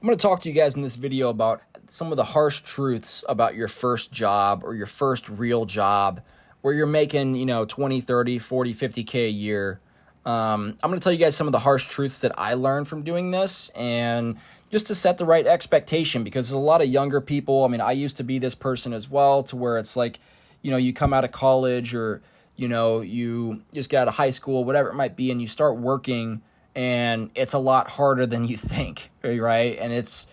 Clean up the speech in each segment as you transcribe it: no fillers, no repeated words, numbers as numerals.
I'm going to talk to you guys in this video about some of the harsh truths about your first job or your first real job where you're making, 20, 30, 40, 50K a year. I'm going to tell you guys some of the harsh truths that I learned from doing this, and just to set the right expectation, because there's a lot of younger people. I mean, I used to be this person as well, to where it's like, you come out of college, or, you just got out of high school, whatever it might be, and you start working, and it's a lot harder than you think, right? And it's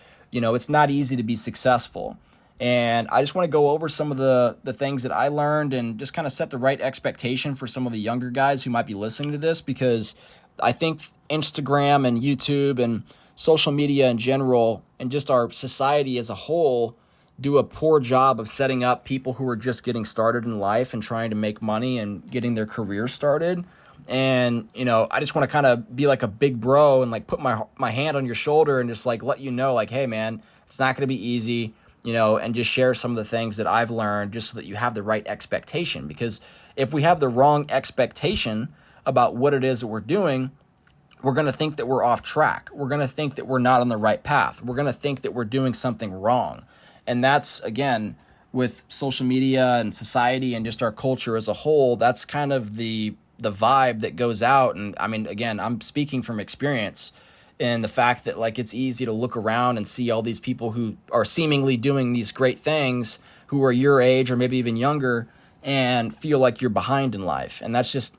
not easy to be successful. And I just want to go over some of the things that I learned and just kind of set the right expectation for some of the younger guys who might be listening to this, because I think Instagram and YouTube and social media in general and just our society as a whole do a poor job of setting up people who are just getting started in life and trying to make money and getting their career started. And, I just want to kind of be like a big bro and like put my hand on your shoulder and just like let you know, like, hey man, it's not going to be easy, and just share some of the things that I've learned just so that you have the right expectation. Because if we have the wrong expectation about what it is that we're doing, we're going to think that we're off track. We're going to think that we're not on the right path. We're going to think that we're doing something wrong. And that's, again, with social media and society and just our culture as a whole, that's kind of the vibe that goes out. And I mean, again, I'm speaking from experience, and the fact that like it's easy to look around and see all these people who are seemingly doing these great things, who are your age or maybe even younger, and feel like you're behind in life. And that's just,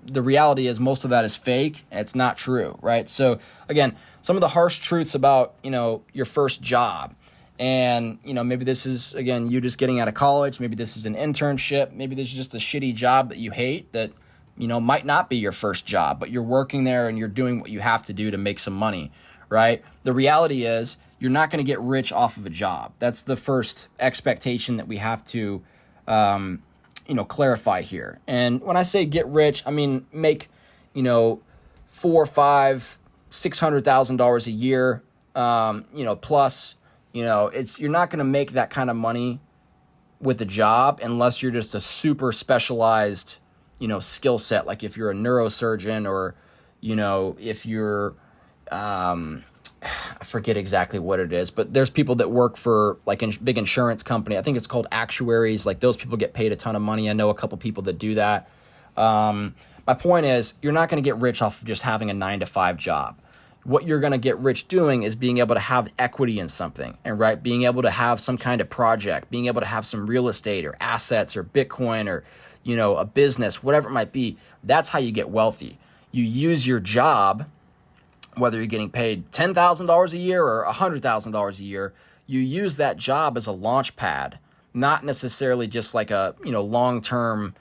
the reality is most of that is fake, and it's not true, right? So again, some of the harsh truths about, your first job. And, maybe this is, again, you just getting out of college. Maybe this is an internship. Maybe this is just a shitty job that you hate that, might not be your first job, but you're working there and you're doing what you have to do to make some money, right? The reality is you're not going to get rich off of a job. That's the first expectation that we have to, clarify here. And when I say get rich, I mean make, $4, $5, $600,000 a year, plus. You're not going to make that kind of money with a job unless you're just a super specialized, skill set. Like if you're a neurosurgeon, or, if you're, I forget exactly what it is, but there's people that work for like big insurance company. I think it's called actuaries. Like those people get paid a ton of money. I know a couple people that do that. My point is, you're not going to get rich off of just having a 9-to-5 job. What you're going to get rich doing is being able to have equity in something, and right, being able to have some kind of project, being able to have some real estate or assets or Bitcoin or, a business, whatever it might be. That's how you get wealthy. You use your job, whether you're getting paid $10,000 a year or $100,000 a year, you use that job as a launch pad, not necessarily just like a, long-term,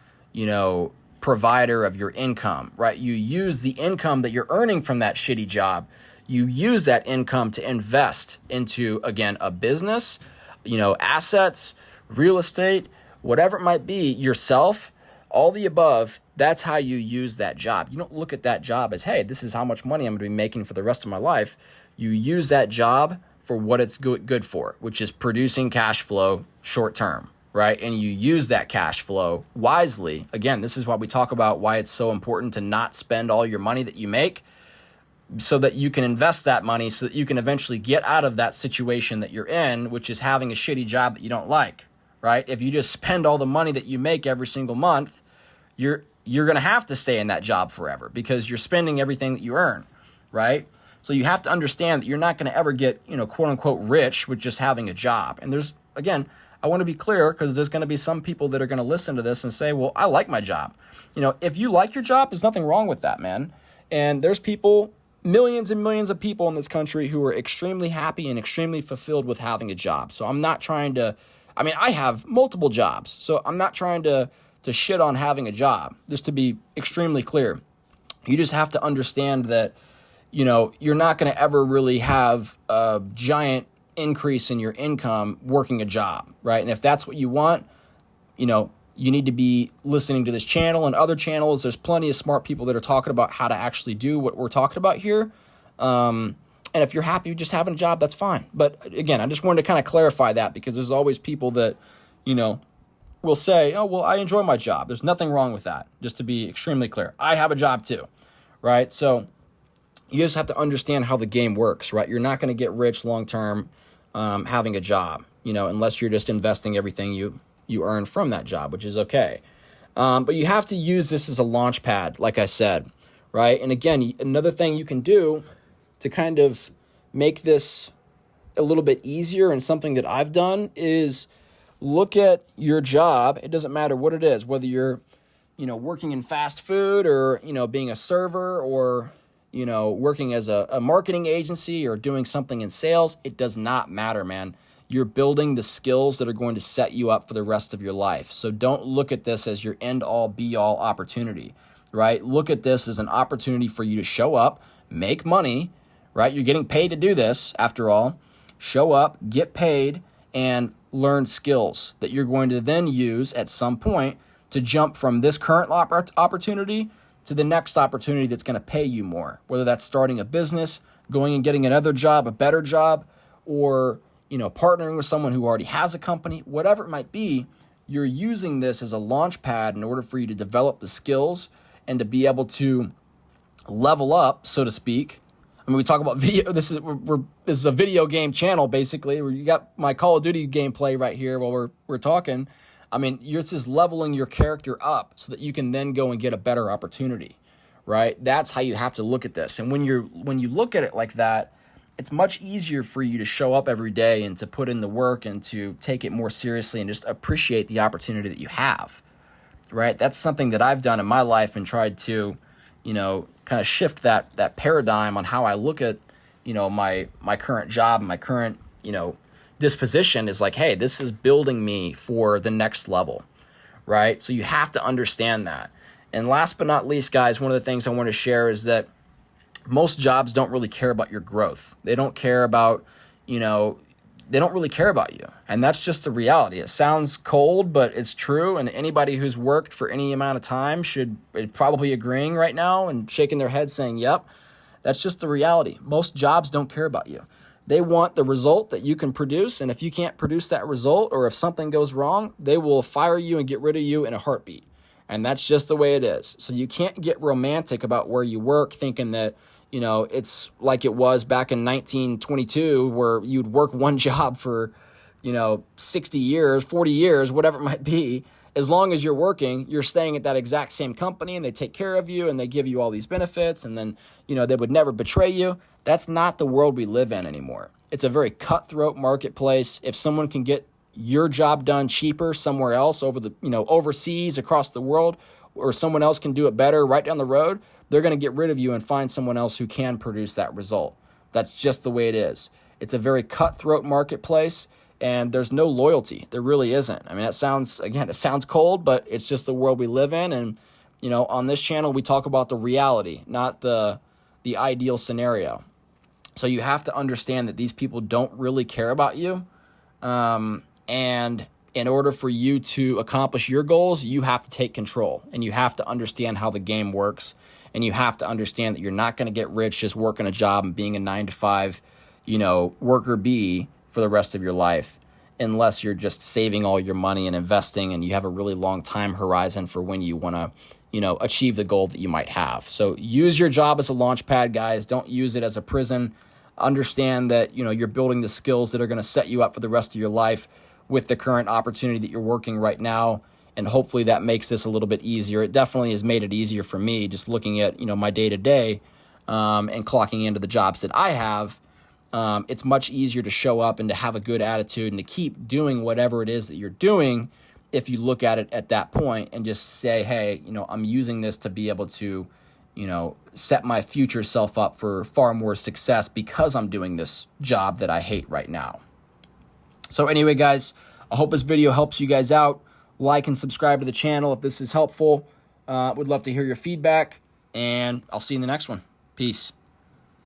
provider of your income, right? You use the income that you're earning from that shitty job. You use that income to invest into, again, a business, assets, real estate, whatever it might be, yourself, all the above. That's how you use that job. You don't look at that job as, hey, this is how much money I'm going to be making for the rest of my life. You use that job for what it's good for, which is producing cash flow short term. Right? And you use that cash flow wisely. Again, this is why we talk about why it's so important to not spend all your money that you make, so that you can invest that money so that you can eventually get out of that situation that you're in, which is having a shitty job that you don't like, right? If you just spend all the money that you make every single month, you're going to have to stay in that job forever, because you're spending everything that you earn, right? So you have to understand that you're not going to ever get, quote unquote, rich with just having a job. And there's, again, I want to be clear, because there's going to be some people that are going to listen to this and say, well, I like my job. If you like your job, there's nothing wrong with that, man. And there's people, millions and millions of people in this country who are extremely happy and extremely fulfilled with having a job. So I'm not trying to, I have multiple jobs, so I'm not trying to shit on having a job, just to be extremely clear. You just have to understand that, you're not going to ever really have a giant increase in your income working a job, right? And if that's what you want, you need to be listening to this channel and other channels. There's plenty of smart people that are talking about how to actually do what we're talking about here. And if you're happy with just having a job, that's fine. But again, I just wanted to kind of clarify that, because there's always people that, will say, oh, well, I enjoy my job. There's nothing wrong with that. Just to be extremely clear, I have a job too, right? So You just have to understand how the game works, right? You're not going to get rich long-term having a job, unless you're just investing everything you earn from that job, which is okay. But you have to use this as a launch pad, like I said, right? And again, another thing you can do to kind of make this a little bit easier, and something that I've done, is look at your job. It doesn't matter what it is, whether you're, working in fast food, or, being a server, or, working as a marketing agency, or doing something in sales. It does not matter, man. You're building the skills that are going to set you up for the rest of your life. So don't look at this as your end-all, be-all opportunity, right? Look at this as an opportunity for you to show up, make money, right? You're getting paid to do this, after all. Show up, get paid, and learn skills that you're going to then use at some point to jump from this current opportunity to the next opportunity that's going to pay you more, whether that's starting a business, going and getting another job, a better job, or partnering with someone who already has a company. Whatever it might be, you're using this as a launch pad in order for you to develop the skills and to be able to level up, so to speak. I mean, we talk about video. This is a video game channel, basically, where you got my Call of Duty gameplay right here while we're talking. I mean, you're just leveling your character up so that you can then go and get a better opportunity, right? That's how you have to look at this. And when you look at it like that, it's much easier for you to show up every day and to put in the work and to take it more seriously and just appreciate the opportunity that you have, right? That's something that I've done in my life and tried to, kind of shift that paradigm on how I look at, my current job and my current, disposition is like, hey, this is building me for the next level, right? So you have to understand that. And last but not least, guys, one of the things I want to share is that most jobs don't really care about your growth. They don't care about, they don't really care about you. And that's just the reality. It sounds cold, but it's true. And anybody who's worked for any amount of time should probably agreeing right now and shaking their head saying, yep, that's just the reality. Most jobs don't care about you. They want the result that you can produce. And if you can't produce that result, or if something goes wrong, they will fire you and get rid of you in a heartbeat. And that's just the way it is. So you can't get romantic about where you work thinking that, it's like it was back in 1922 where you'd work one job for, 60 years, 40 years, whatever it might be. As long as you're working, you're staying at that exact same company and they take care of you and they give you all these benefits, and then, they would never betray you. That's not the world we live in anymore. It's a very cutthroat marketplace. If someone can get your job done cheaper somewhere else overseas, across the world, or someone else can do it better right down the road, they're going to get rid of you and find someone else who can produce that result. That's just the way it is. It's a very cutthroat marketplace, and there's no loyalty. There really isn't. I mean, it sounds cold, but it's just the world we live in. And, on this channel, we talk about the reality, not the ideal scenario. So you have to understand that these people don't really care about you. And in order for you to accomplish your goals, you have to take control, and you have to understand how the game works. And you have to understand that you're not going to get rich just working a job and being a 9-to-5, worker bee for the rest of your life, unless you're just saving all your money and investing and you have a really long time horizon for when you want to, achieve the goal that you might have. So use your job as a launch pad, guys. Don't use it as a prison. Understand that, you're building the skills that are going to set you up for the rest of your life with the current opportunity that you're working right now. And hopefully that makes this a little bit easier. It definitely has made it easier for me just looking at, my day-to-day and clocking into the jobs that I have. It's much easier to show up and to have a good attitude and to keep doing whatever it is that you're doing if you look at it at that point and just say, hey, I'm using this to be able to, set my future self up for far more success because I'm doing this job that I hate right now. So anyway, guys, I hope this video helps you guys out. Like and subscribe to the channel if this is helpful. Would love to hear your feedback, and I'll see you in the next one. Peace.